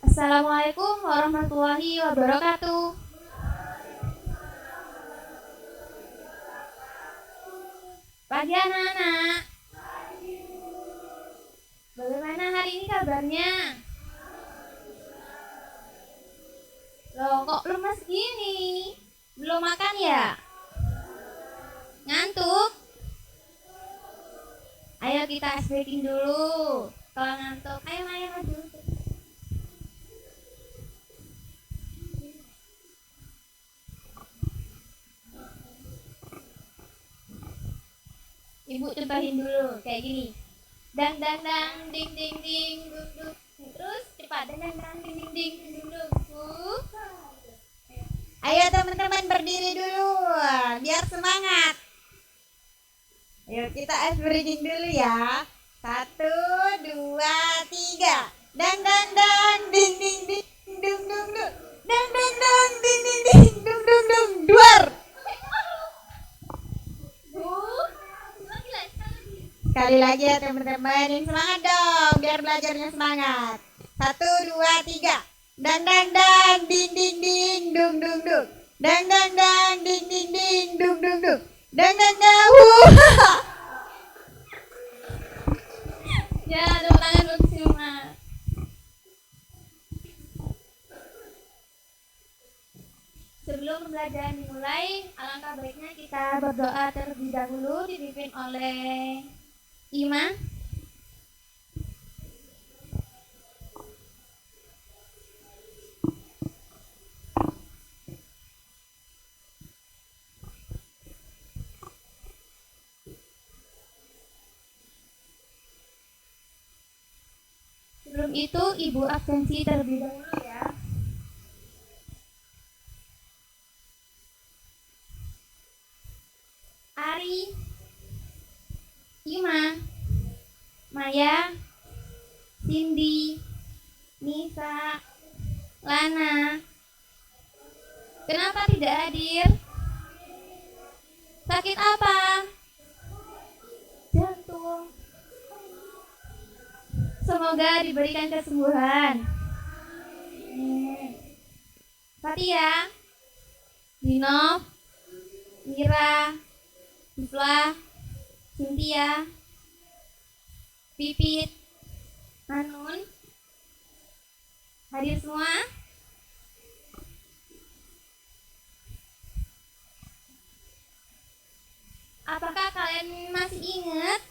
Assalamualaikum warahmatullahi wabarakatuh. Pagi anak-anak. Bagaimana hari ini kabarnya? Loh, kok lemas gini? Belum makan ya? Ngantuk? Ayo kita ice breaking dulu. Kalau ngantuk, ayo maju. Ibu contohin dulu kayak gini. Dang dang dang ding ding ding duk duk. Terus cepat dang dang dang ding ding ding duk duk. Ayo teman-teman berdiri dulu biar semangat. Ayo kita ice breaking dulu ya. 1, 2, 3. Dang dang dang ding ding ding dung dung dung. Dang dang dang ding ding ding dung dung dung. Duar. Sekali lagi ya teman-teman, yang semangat dong biar belajarnya semangat. 1, 2, 3. Dang dang dang ding ding ding dung dung dung. Dang dang dang ding ding ding dung dung dung. Dang dang dang. Ya, tepuk tangan untuk semua. Sebelum pembelajaran dimulai, alangkah baiknya kita berdoa terlebih dahulu dipimpin oleh Ima. Sebelum itu, Ibu absensi terlebih dahulu ya. Ari, Ima, Maya, Cindy, Nisa, Lana. Kenapa tidak hadir? Sakit apa? Jantung. Semoga diberikan kesembuhan. Fatia, Dino, Mira, Iflah, Cynthia, Pipit, Anun, hadir semua? Apakah kalian masih ingat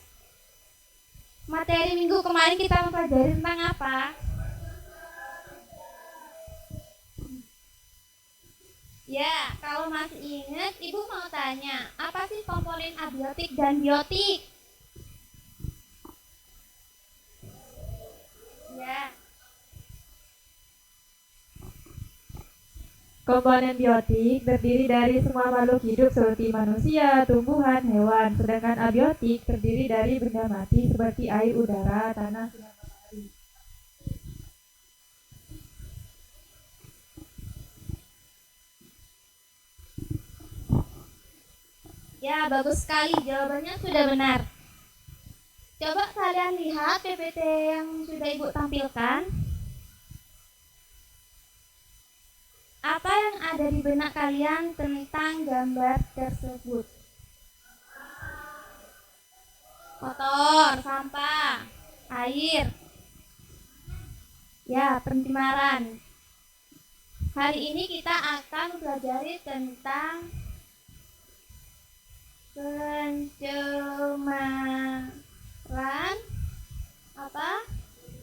materi minggu kemarin kita mempelajari tentang apa? Ya, kalau masih ingat, Ibu mau tanya, apa sih komponen abiotik dan biotik? Ya. Komponen biotik terdiri dari semua makhluk hidup seperti manusia, tumbuhan, hewan. Sedangkan abiotik terdiri dari benda mati seperti air, udara, tanah, sinar matahari. Ya, bagus sekali. Jawabannya sudah benar. Coba kalian lihat PPT yang sudah Ibu tampilkan. Apa yang ada di benak kalian tentang gambar tersebut? Kotor, sampah, air. Ya, pencemaran. Hari ini kita akan mempelajari tentang pencemaran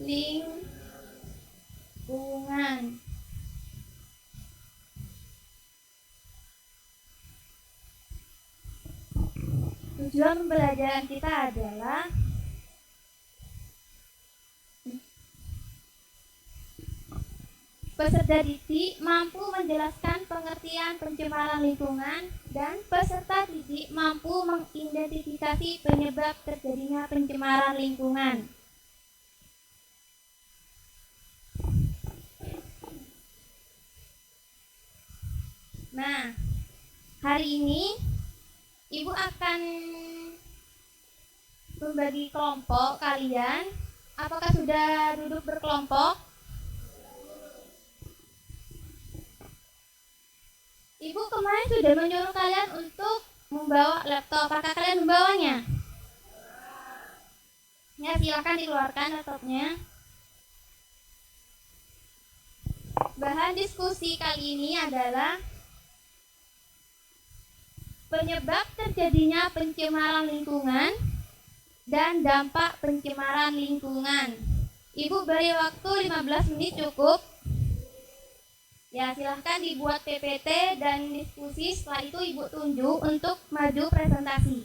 lingkungan. Tujuan pembelajaran kita adalah peserta didik mampu menjelaskan pengertian pencemaran lingkungan dan peserta didik mampu mengidentifikasi penyebab terjadinya pencemaran lingkungan. Nah, Hari ini Ibu akan membagi kelompok kalian. Apakah sudah duduk berkelompok? Ibu kemarin sudah menyuruh kalian untuk membawa laptop. Apakah kalian membawanya? Ya, silakan dikeluarkan laptopnya. Bahan diskusi kali ini adalah penyebab terjadinya pencemaran lingkungan dan dampak pencemaran lingkungan. Ibu beri waktu 15 menit cukup. Ya, silahkan dibuat PPT dan diskusi. Setelah itu Ibu tunjuk untuk maju presentasi.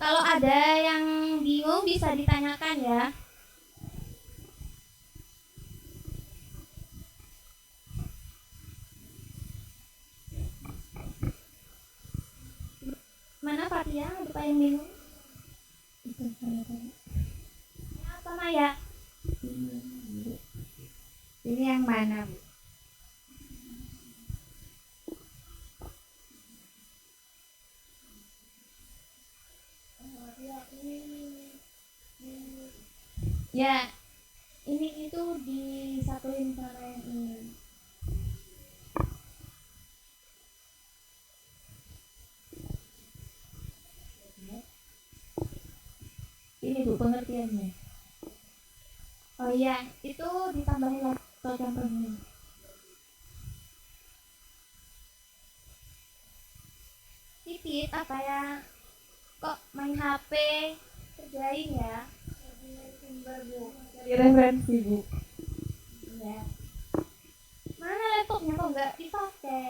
Kalau ada yang bingung bisa ditanyakan ya. Mana Pak Tia? Ada Pak yang bingung? Itu saya tanya. Apa Maya? Ini yang mana, Bu? Ya, ini itu disatuin sama yang ini. Ini Bu pengertiannya. Oh iya, itu ditambahin laptop contohnya. Titit apa ya? Kok main HP? Kerjain ya. Sumber Bu. Dari referensi Bu. Ya. Mana laptopnya kok nggak dipakai?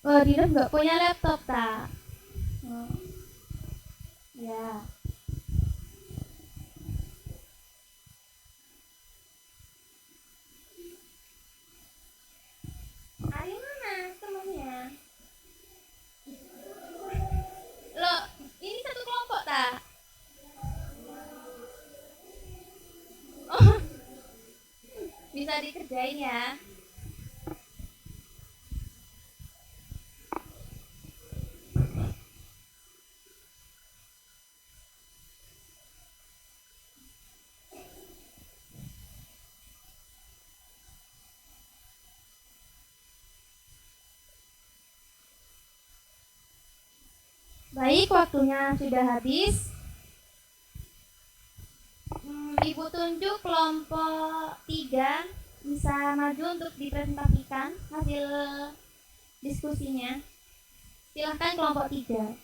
Oh, Dina nggak punya laptop tak? Oh. Ya. Ari mana temennya? Loh, ini satu kelompok tak? Oh, bisa dikerjain ya. Baik, waktunya sudah habis. Ibu tunjuk kelompok 3 bisa maju untuk dipresentasikan hasil diskusinya. Silahkan kelompok 3.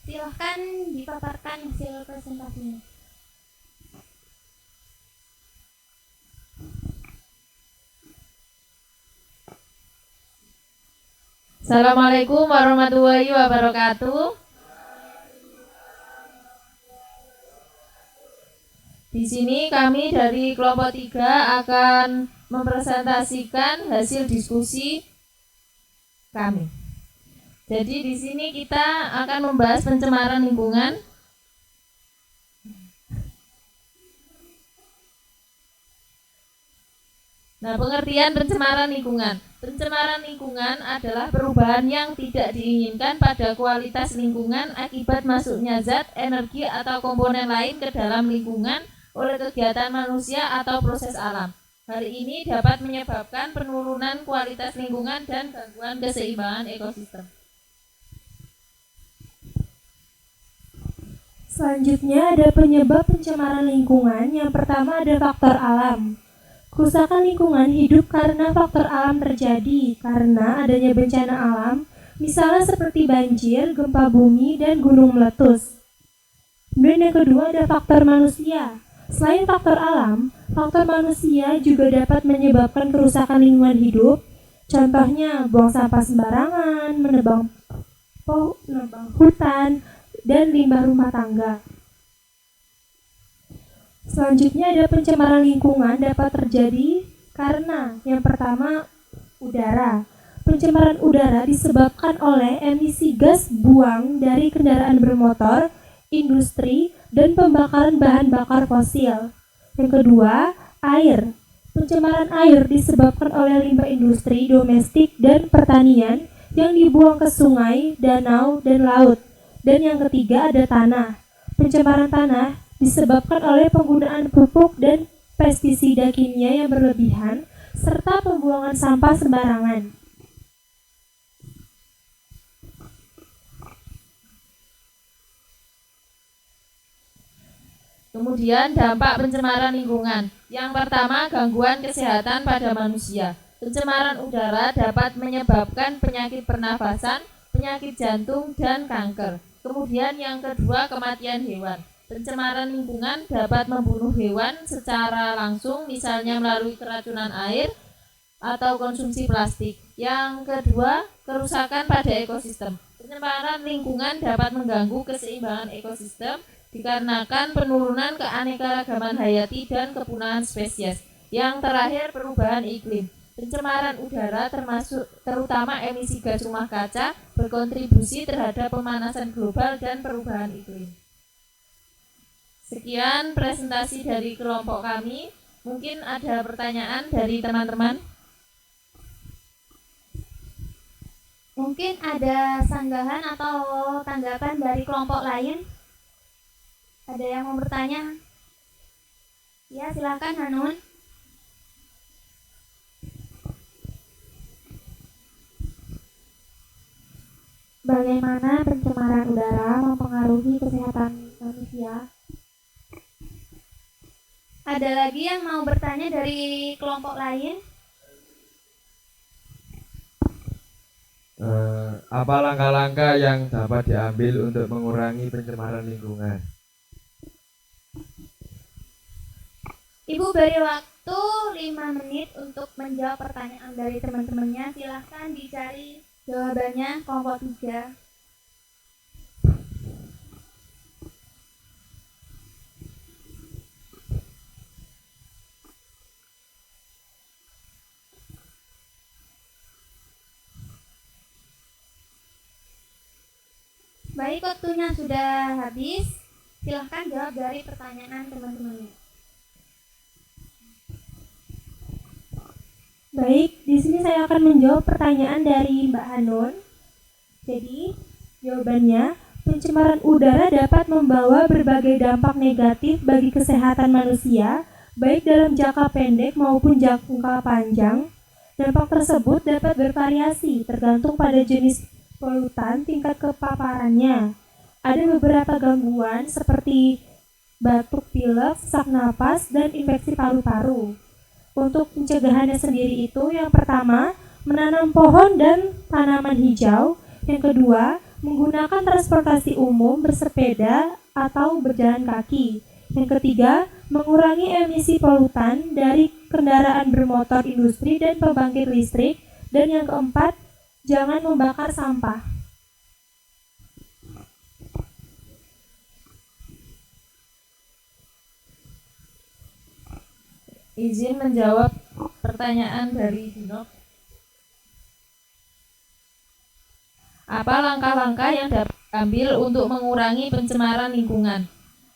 Silahkan dipaparkan hasil presentasinya. Assalamualaikum warahmatullahi wabarakatuh. Di sini kami dari kelompok 3 akan mempresentasikan hasil diskusi kami. Jadi di sini kita akan membahas pencemaran lingkungan. Nah, pengertian pencemaran lingkungan. Pencemaran lingkungan adalah perubahan yang tidak diinginkan pada kualitas lingkungan akibat masuknya zat, energi, atau komponen lain ke dalam lingkungan oleh kegiatan manusia atau proses alam. Hal ini dapat menyebabkan penurunan kualitas lingkungan dan gangguan keseimbangan ekosistem. Selanjutnya ada penyebab pencemaran lingkungan. Yang pertama ada faktor alam. Kerusakan lingkungan hidup karena faktor alam terjadi karena adanya bencana alam, misalnya seperti banjir, gempa bumi, dan gunung meletus. Kemudian yang kedua ada faktor manusia. Selain faktor alam, faktor manusia juga dapat menyebabkan kerusakan lingkungan hidup. Contohnya buang sampah sembarangan, menebang hutan, dan limbah rumah tangga. Selanjutnya ada pencemaran lingkungan dapat terjadi karena yang pertama udara. pencemaran udara disebabkan oleh emisi gas buang dari kendaraan bermotor, industri, dan pembakaran bahan bakar fosil. Yang kedua, air. Pencemaran air disebabkan oleh limbah industri, domestik, dan pertanian yang dibuang ke sungai, danau, dan laut. Dan yang ketiga ada tanah. Pencemaran tanah disebabkan oleh penggunaan pupuk dan pestisida kimia yang berlebihan serta pembuangan sampah sembarangan. Kemudian dampak pencemaran lingkungan. Yang pertama, gangguan kesehatan pada manusia. Pencemaran udara dapat menyebabkan penyakit pernafasan, penyakit jantung, dan kanker. Kemudian yang kedua, kematian hewan. Pencemaran lingkungan dapat membunuh hewan secara langsung, misalnya melalui keracunan air atau konsumsi plastik. Yang kedua, kerusakan pada ekosistem. Pencemaran lingkungan dapat mengganggu keseimbangan ekosistem dikarenakan penurunan keanekaragaman hayati dan kepunahan spesies. Yang terakhir, perubahan iklim. Pencemaran udara terutama emisi gas rumah kaca berkontribusi terhadap pemanasan global dan perubahan iklim. Sekian presentasi dari kelompok kami. Mungkin ada pertanyaan dari teman-teman? Mungkin ada sanggahan atau tanggapan dari kelompok lain? Ada yang mau bertanya? Ya, silakan Hanun. Bagaimana pencemaran udara mempengaruhi kesehatan manusia? Ada lagi yang mau bertanya dari kelompok lain? Apa langkah-langkah yang dapat diambil untuk mengurangi pencemaran lingkungan? Ibu beri waktu 5 menit untuk menjawab pertanyaan dari teman-temannya. Silahkan dicari jawabannya kelompok 3. Baik, waktunya sudah habis. Silahkan jawab dari pertanyaan teman-temannya. Baik, di sini saya akan menjawab pertanyaan dari Mbak Hanun. Jadi, jawabannya, pencemaran udara dapat membawa berbagai dampak negatif bagi kesehatan manusia, baik dalam jangka pendek maupun jangka panjang. Dampak tersebut dapat bervariasi tergantung pada jenis polutan, tingkat kepaparannya. Ada beberapa gangguan seperti batuk pilek, sesak napas, dan infeksi paru-paru. Untuk pencegahannya sendiri itu, yang pertama, menanam pohon dan tanaman hijau. Yang kedua, menggunakan transportasi umum, bersepeda, atau berjalan kaki. Yang ketiga, mengurangi emisi polutan dari kendaraan bermotor industri dan pembangkit listrik. Dan yang keempat, jangan membakar sampah. Izin menjawab pertanyaan dari Dinov. Apa langkah-langkah yang dapat diambil untuk mengurangi pencemaran lingkungan?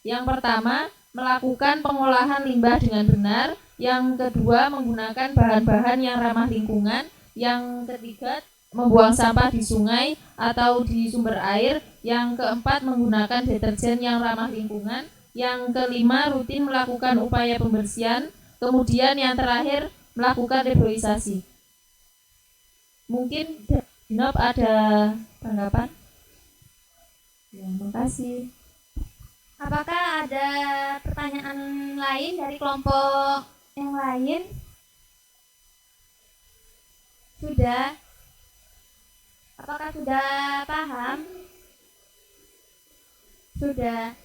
Yang pertama, melakukan pengolahan limbah dengan benar. Yang kedua, menggunakan bahan-bahan yang ramah lingkungan. Yang ketiga, membuang sampah di sungai atau di sumber air. Yang keempat, menggunakan deterjen yang ramah lingkungan. Yang kelima, rutin melakukan upaya pembersihan. Kemudian yang terakhir, melakukan reboisasi. Mungkin Dinov ada tanggapan? Ya, terima kasih. Apakah ada pertanyaan lain dari kelompok yang lain? Sudah? Apakah sudah paham? Sudah.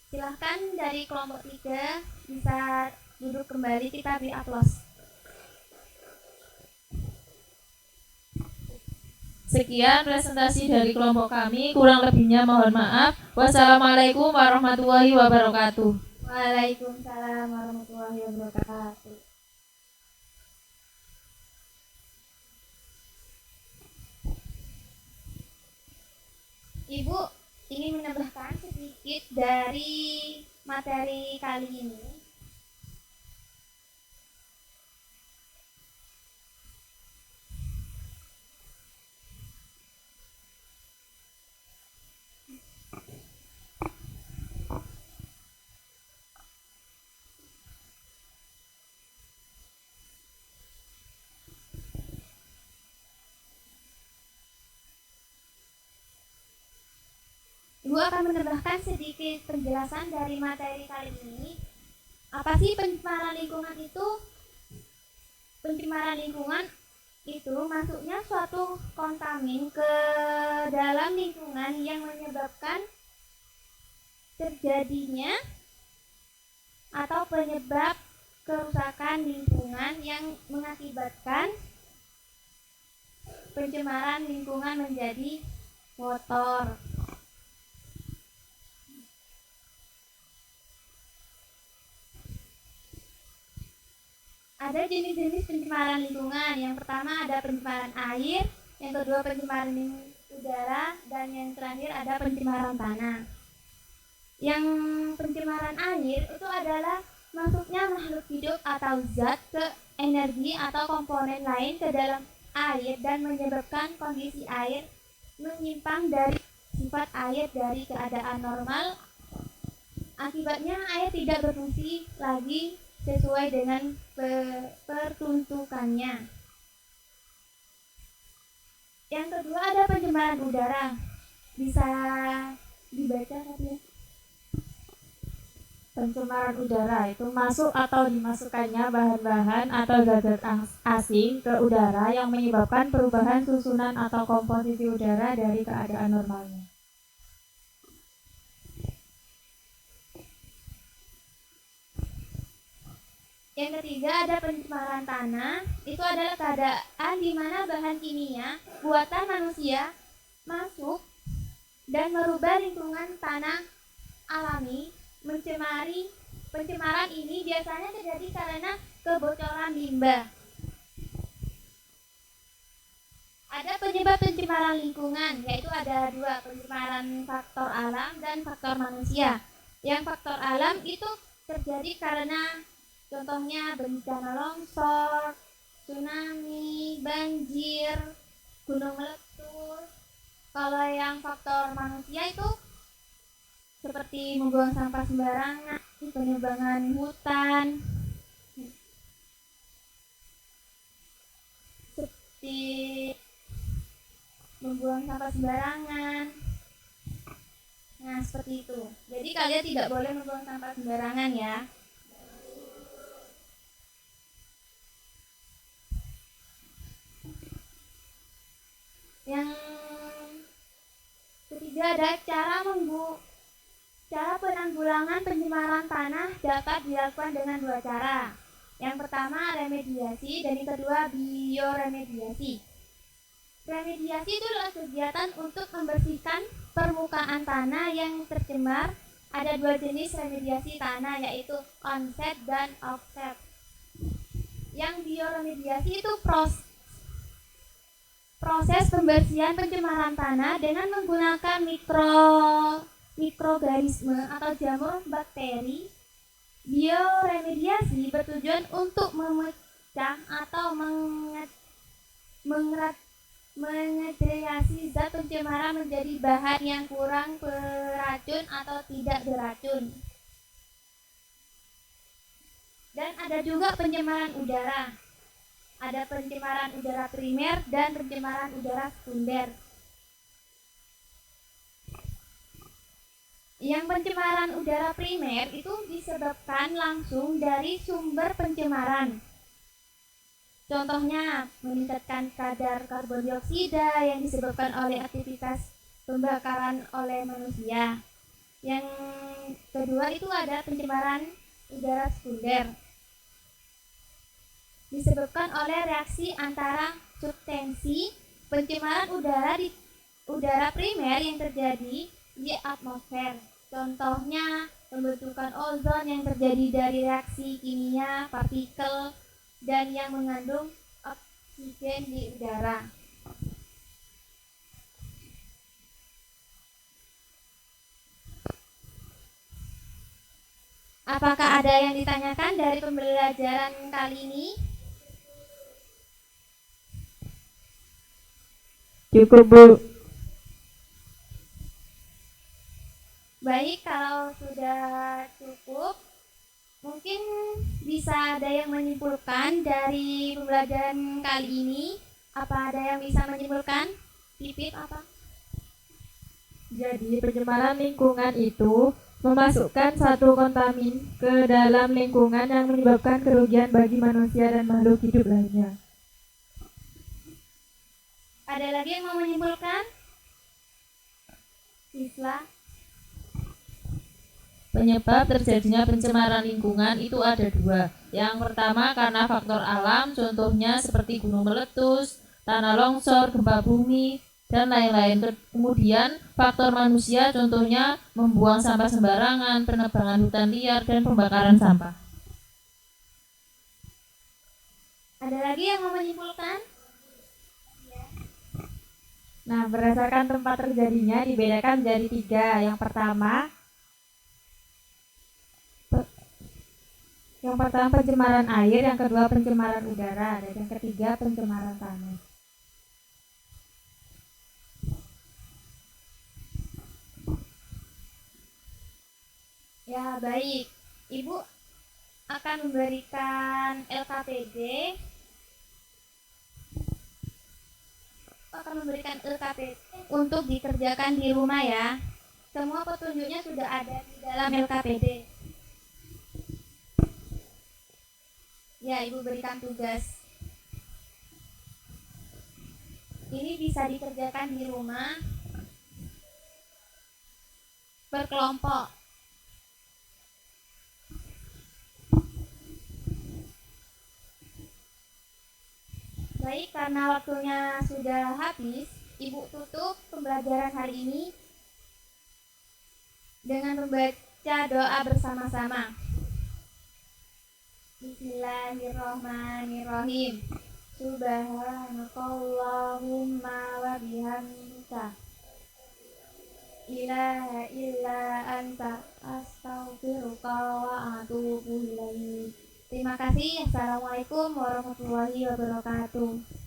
Silahkan dari kelompok 3 bisa duduk kembali, kita beri aplaus. Sekian presentasi dari kelompok kami, kurang lebihnya mohon maaf. Wassalamualaikum warahmatullahi wabarakatuh. Waalaikumsalam warahmatullahi wabarakatuh. Ibu ingin menambahkan sedikit dari materi kali ini. Ibu akan menambahkan sedikit penjelasan dari materi kali ini. Apa sih pencemaran lingkungan itu? Pencemaran lingkungan itu masuknya suatu kontamin ke dalam lingkungan yang menyebabkan terjadinya atau penyebab kerusakan lingkungan yang mengakibatkan pencemaran lingkungan menjadi kotor. Ada jenis-jenis pencemaran lingkungan. Yang pertama ada pencemaran air, yang kedua pencemaran udara, dan yang terakhir ada pencemaran tanah. Yang pencemaran air itu adalah masuknya makhluk hidup atau zat ke energi atau komponen lain ke dalam air dan menyebabkan kondisi air menyimpang dari sifat air dari keadaan normal. Akibatnya air tidak berfungsi lagi sesuai dengan peruntukannya. Yang kedua ada pencemaran udara. Bisa dibaca tadi ya? Pencemaran udara itu masuk atau dimasukkannya bahan-bahan atau zat-zat asing ke udara yang menyebabkan perubahan susunan atau komposisi udara dari keadaan normalnya. Yang ketiga ada pencemaran tanah. Itu adalah keadaan di mana bahan kimia buatan manusia masuk dan merubah lingkungan tanah alami. Pencemaran ini biasanya terjadi karena kebocoran limbah. Ada penyebab pencemaran lingkungan, yaitu ada dua, pencemaran faktor alam dan faktor manusia. Yang faktor alam itu terjadi karena contohnya bencana longsor, tsunami, banjir, gunung meletus. Kalau yang faktor manusia itu seperti membuang sampah sembarangan, penebangan hutan, seperti membuang sampah sembarangan. Nah, seperti itu. Jadi kalian tidak boleh membuang sampah sembarangan ya. Yang ketiga ada cara penanggulangan pencemaran tanah dapat dilakukan dengan dua cara. Yang pertama remediasi dan yang kedua bioremediasi. Remediasi itu adalah kegiatan untuk membersihkan permukaan tanah yang tercemar. Ada dua jenis remediasi tanah, yaitu onset dan offset. Yang bioremediasi itu proses pembersihan pencemaran tanah dengan menggunakan mikroorganisme atau jamur bakteri. Bioremediasi bertujuan untuk memecah atau mengedegrasi zat pencemaran menjadi bahan yang kurang beracun atau tidak beracun. Dan ada juga pencemaran udara. Ada pencemaran udara primer dan pencemaran udara sekunder. Yang pencemaran udara primer itu disebabkan langsung dari sumber pencemaran. Contohnya meningkatkan kadar karbon dioksida yang disebabkan oleh aktivitas pembakaran oleh manusia. Yang kedua itu ada pencemaran udara sekunder. Disebabkan oleh reaksi antara substansi pencemaran udara di udara primer yang terjadi di atmosfer. Contohnya pembentukan ozon yang terjadi dari reaksi kimia partikel dan yang mengandung oksigen di udara. Apakah ada yang ditanyakan dari pembelajaran kali ini? Cukup, Bu. Baik, kalau sudah cukup, mungkin bisa ada yang menyimpulkan dari pembelajaran kali ini. Apa ada yang bisa menyimpulkan? Pipit apa? Jadi pencemaran lingkungan itu memasukkan satu kontamin ke dalam lingkungan yang menyebabkan kerugian bagi manusia dan makhluk hidup lainnya. Ada lagi yang mau menyimpulkan? Isla? Penyebab terjadinya pencemaran lingkungan itu ada dua. Yang pertama karena faktor alam, contohnya seperti gunung meletus, tanah longsor, gempa bumi, dan lain-lain. Kemudian faktor manusia, contohnya membuang sampah sembarangan, penebangan hutan liar, dan pembakaran sampah. Ada lagi yang mau menyimpulkan? Nah, berdasarkan tempat terjadinya dibedakan menjadi 3. Yang pertama pencemaran air, yang kedua pencemaran udara, dan yang ketiga pencemaran tanah. Ya, baik. Ibu akan memberikan LKPD. Untuk dikerjakan di rumah ya. Semua petunjuknya sudah ada di dalam LKPD. Ya, Ibu berikan tugas. Ini bisa dikerjakan di rumah berkelompok. Baik, karena waktunya sudah habis, Ibu tutup pembelajaran hari ini dengan membaca doa bersama-sama. Bismillahirrahmanirrahim. Subhanakallahumma wa bihamdika. Ilaha illa anta astaghfiruka wa atubu ilaik. Terima kasih. Assalamualaikum warahmatullahi wabarakatuh.